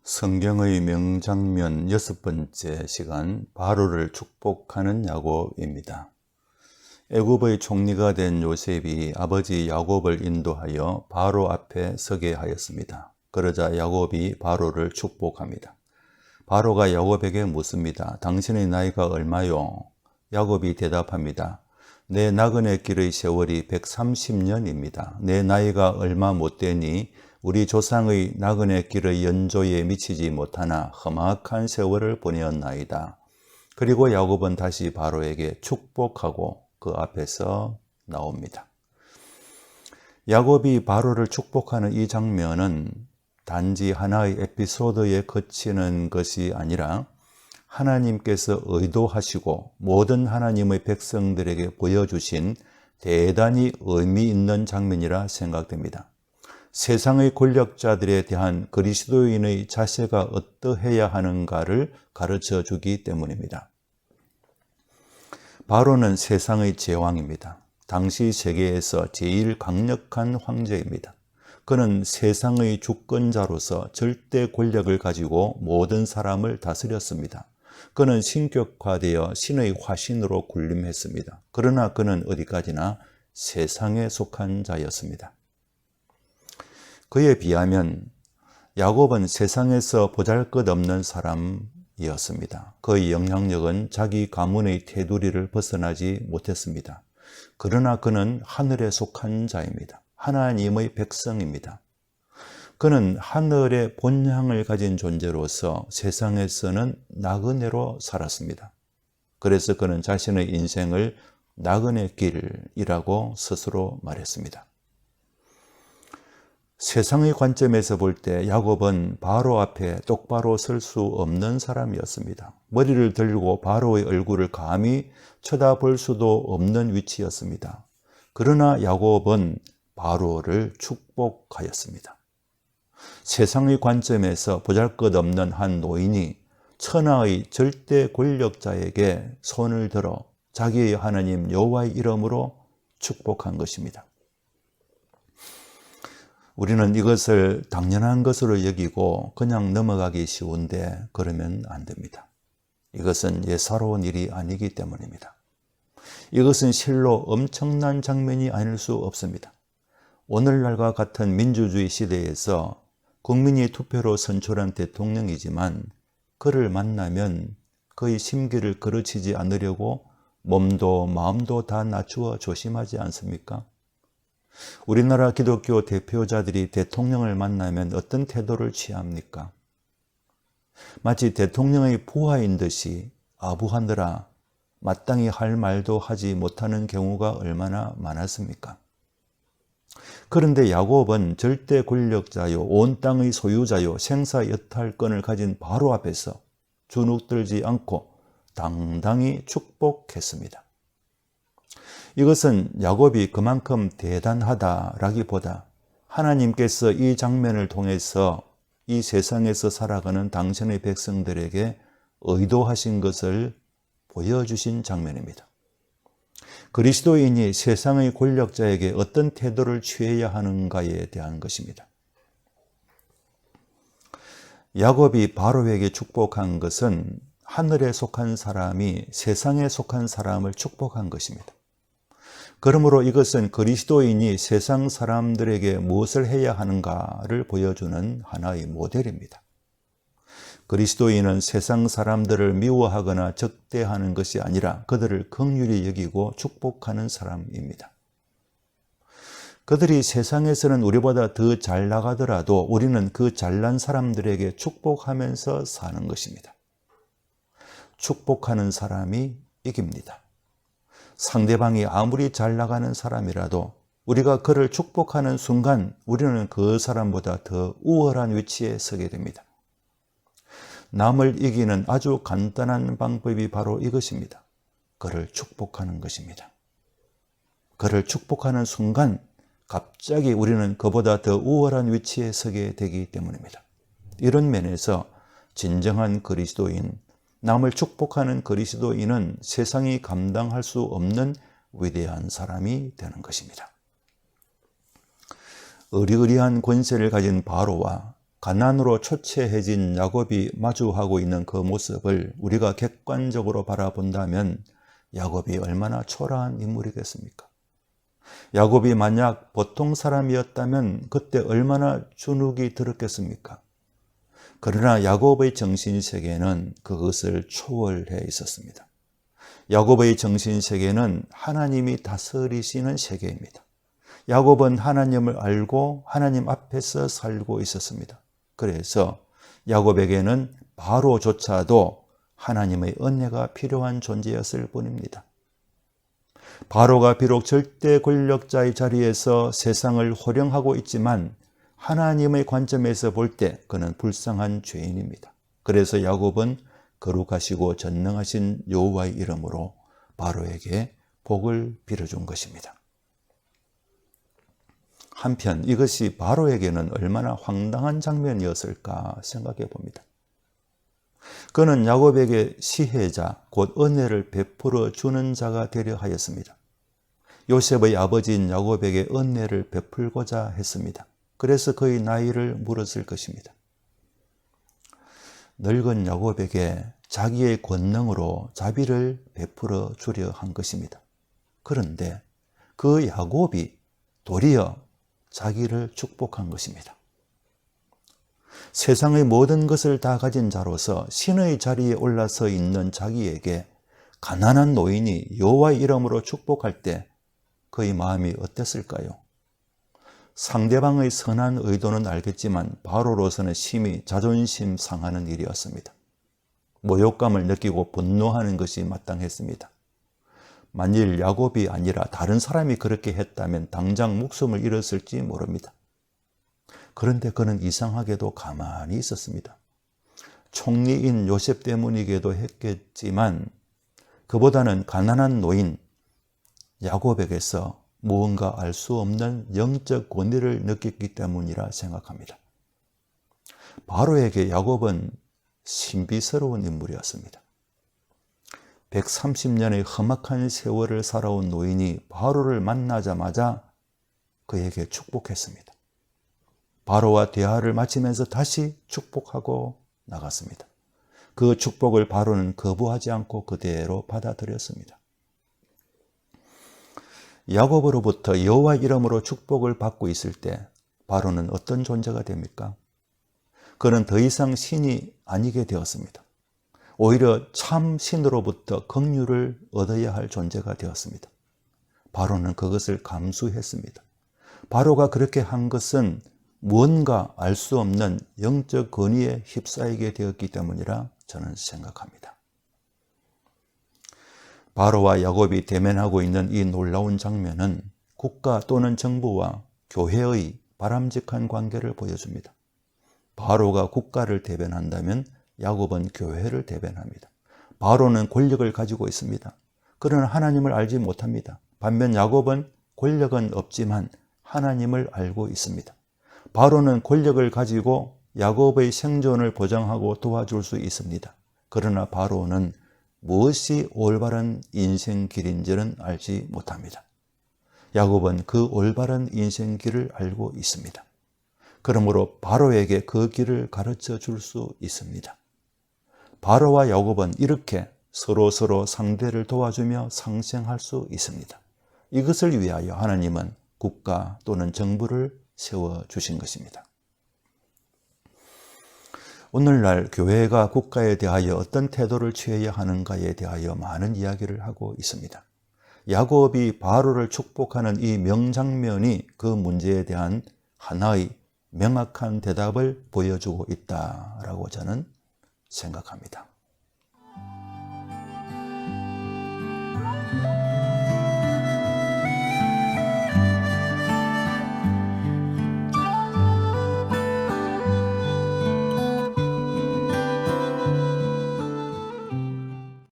성경의 명장면 6번째 시간, 바로를 축복하는 야곱입니다. 애굽의 총리가 된 요셉이 아버지 야곱을 인도하여 바로 앞에 서게 하였습니다. 그러자 야곱이 바로를 축복합니다. 바로가 야곱에게 묻습니다. 당신의 나이가 얼마요? 야곱이 대답합니다. 내 나그네 길의 세월이 130년입니다. 내 나이가 얼마 못 되니 우리 조상의 나그네 길의 연조에 미치지 못하나 험악한 세월을 보내었나이다. 그리고 야곱은 다시 바로에게 축복하고 그 앞에서 나옵니다. 야곱이 바로를 축복하는 이 장면은 단지 하나의 에피소드에 그치는 것이 아니라 하나님께서 의도하시고 모든 하나님의 백성들에게 보여주신 대단히 의미 있는 장면이라 생각됩니다. 세상의 권력자들에 대한 그리스도인의 자세가 어떠해야 하는가를 가르쳐 주기 때문입니다. 바로는 세상의 제왕입니다. 당시 세계에서 제일 강력한 황제입니다. 그는 세상의 주권자로서 절대 권력을 가지고 모든 사람을 다스렸습니다. 그는 신격화되어 신의 화신으로 군림했습니다. 그러나 그는 어디까지나 세상에 속한 자였습니다. 그에 비하면 야곱은 세상에서 보잘것없는 사람이었습니다. 그의 영향력은 자기 가문의 테두리를 벗어나지 못했습니다. 그러나 그는 하늘에 속한 자입니다. 하나님의 백성입니다. 그는 하늘의 본향을 가진 존재로서 세상에서는 나그네로 살았습니다. 그래서 그는 자신의 인생을 나그네 길이라고 스스로 말했습니다. 세상의 관점에서 볼 때 야곱은 바로 앞에 똑바로 설 수 없는 사람이었습니다. 머리를 들고 바로의 얼굴을 감히 쳐다볼 수도 없는 위치였습니다. 그러나 야곱은 바로를 축복하였습니다. 세상의 관점에서 보잘것없는 한 노인이 천하의 절대 권력자에게 손을 들어 자기의 하나님 여호와의 이름으로 축복한 것입니다. 우리는 이것을 당연한 것으로 여기고 그냥 넘어가기 쉬운데 그러면 안 됩니다. 이것은 예사로운 일이 아니기 때문입니다. 이것은 실로 엄청난 장면이 아닐 수 없습니다. 오늘날과 같은 민주주의 시대에서 국민이 투표로 선출한 대통령이지만 그를 만나면 그의 심기를 거르치지 않으려고 몸도 마음도 다 낮추어 조심하지 않습니까? 우리나라 기독교 대표자들이 대통령을 만나면 어떤 태도를 취합니까? 마치 대통령의 부하인 듯이 아부하느라 마땅히 할 말도 하지 못하는 경우가 얼마나 많았습니까? 그런데 야곱은 절대 권력자요, 온 땅의 소유자요, 생사여탈권을 가진 바로 앞에서 주눅들지 않고 당당히 축복했습니다. 이것은 야곱이 그만큼 대단하다라기보다 하나님께서 이 장면을 통해서 이 세상에서 살아가는 당신의 백성들에게 의도하신 것을 보여주신 장면입니다. 그리스도인이 세상의 권력자에게 어떤 태도를 취해야 하는가에 대한 것입니다. 야곱이 바로에게 축복한 것은 하늘에 속한 사람이 세상에 속한 사람을 축복한 것입니다. 그러므로 이것은 그리스도인이 세상 사람들에게 무엇을 해야 하는가를 보여주는 하나의 모델입니다. 그리스도인은 세상 사람들을 미워하거나 적대하는 것이 아니라 그들을 긍휼히 여기고 축복하는 사람입니다. 그들이 세상에서는 우리보다 더 잘 나가더라도 우리는 그 잘난 사람들에게 축복하면서 사는 것입니다. 축복하는 사람이 이깁니다. 상대방이 아무리 잘 나가는 사람이라도 우리가 그를 축복하는 순간 우리는 그 사람보다 더 우월한 위치에 서게 됩니다. 남을 이기는 아주 간단한 방법이 바로 이것입니다. 그를 축복하는 것입니다. 그를 축복하는 순간 갑자기 우리는 그보다 더 우월한 위치에 서게 되기 때문입니다. 이런 면에서 진정한 그리스도인, 남을 축복하는 그리스도인은 세상이 감당할 수 없는 위대한 사람이 되는 것입니다. 의리의리한 권세를 가진 바로와 가난으로 초췌해진 야곱이 마주하고 있는 그 모습을 우리가 객관적으로 바라본다면 야곱이 얼마나 초라한 인물이겠습니까? 야곱이 만약 보통 사람이었다면 그때 얼마나 주눅이 들었겠습니까? 그러나 야곱의 정신세계는 그것을 초월해 있었습니다. 야곱의 정신세계는 하나님이 다스리시는 세계입니다. 야곱은 하나님을 알고 하나님 앞에서 살고 있었습니다. 그래서 야곱에게는 바로조차도 하나님의 은혜가 필요한 존재였을 뿐입니다. 바로가 비록 절대 권력자의 자리에서 세상을 호령하고 있지만 하나님의 관점에서 볼 때 그는 불쌍한 죄인입니다. 그래서 야곱은 거룩하시고 전능하신 여호와의 이름으로 바로에게 복을 빌어준 것입니다. 한편 이것이 바로에게는 얼마나 황당한 장면이었을까 생각해 봅니다. 그는 야곱에게 시혜자, 곧 은혜를 베풀어 주는 자가 되려 하였습니다. 요셉의 아버지인 야곱에게 은혜를 베풀고자 했습니다. 그래서 그의 나이를 물었을 것입니다. 늙은 야곱에게 자기의 권능으로 자비를 베풀어 주려 한 것입니다. 그런데 그 야곱이 도리어 자기를 축복한 것입니다. 세상의 모든 것을 다 가진 자로서 신의 자리에 올라서 있는 자기에게 가난한 노인이 여호와의 이름으로 축복할 때 그의 마음이 어땠을까요? 상대방의 선한 의도는 알겠지만 바로로서는 심히 자존심 상하는 일이었습니다. 모욕감을 느끼고 분노하는 것이 마땅했습니다. 만일 야곱이 아니라 다른 사람이 그렇게 했다면 당장 목숨을 잃었을지 모릅니다. 그런데 그는 이상하게도 가만히 있었습니다. 총리인 요셉 때문이기도 했겠지만 그보다는 가난한 노인 야곱에게서 무언가 알 수 없는 영적 권위를 느꼈기 때문이라 생각합니다. 바로에게 야곱은 신비스러운 인물이었습니다. 130년의 험악한 세월을 살아온 노인이 바로를 만나자마자 그에게 축복했습니다. 바로와 대화를 마치면서 다시 축복하고 나갔습니다. 그 축복을 바로는 거부하지 않고 그대로 받아들였습니다. 야곱으로부터 여호와 이름으로 축복을 받고 있을 때 바로는 어떤 존재가 됩니까? 그는 더 이상 신이 아니게 되었습니다. 오히려 참 신으로부터 긍휼을 얻어야 할 존재가 되었습니다. 바로는 그것을 감수했습니다. 바로가 그렇게 한 것은 무언가 알 수 없는 영적 권위에 휩싸이게 되었기 때문이라 저는 생각합니다. 바로와 야곱이 대면하고 있는 이 놀라운 장면은 국가 또는 정부와 교회의 바람직한 관계를 보여줍니다. 바로가 국가를 대변한다면 야곱은 교회를 대변합니다. 바로는 권력을 가지고 있습니다. 그러나 하나님을 알지 못합니다. 반면 야곱은 권력은 없지만 하나님을 알고 있습니다. 바로는 권력을 가지고 야곱의 생존을 보장하고 도와줄 수 있습니다. 그러나 바로는 무엇이 올바른 인생 길인지는 알지 못합니다. 야곱은 그 올바른 인생 길을 알고 있습니다. 그러므로 바로에게 그 길을 가르쳐 줄 수 있습니다. 바로와 야곱은 이렇게 서로 상대를 도와주며 상생할 수 있습니다. 이것을 위하여 하나님은 국가 또는 정부를 세워주신 것입니다. 오늘날 교회가 국가에 대하여 어떤 태도를 취해야 하는가에 대하여 많은 이야기를 하고 있습니다. 야곱이 바로를 축복하는 이 명장면이 그 문제에 대한 하나의 명확한 대답을 보여주고 있다라고 저는 생각합니다.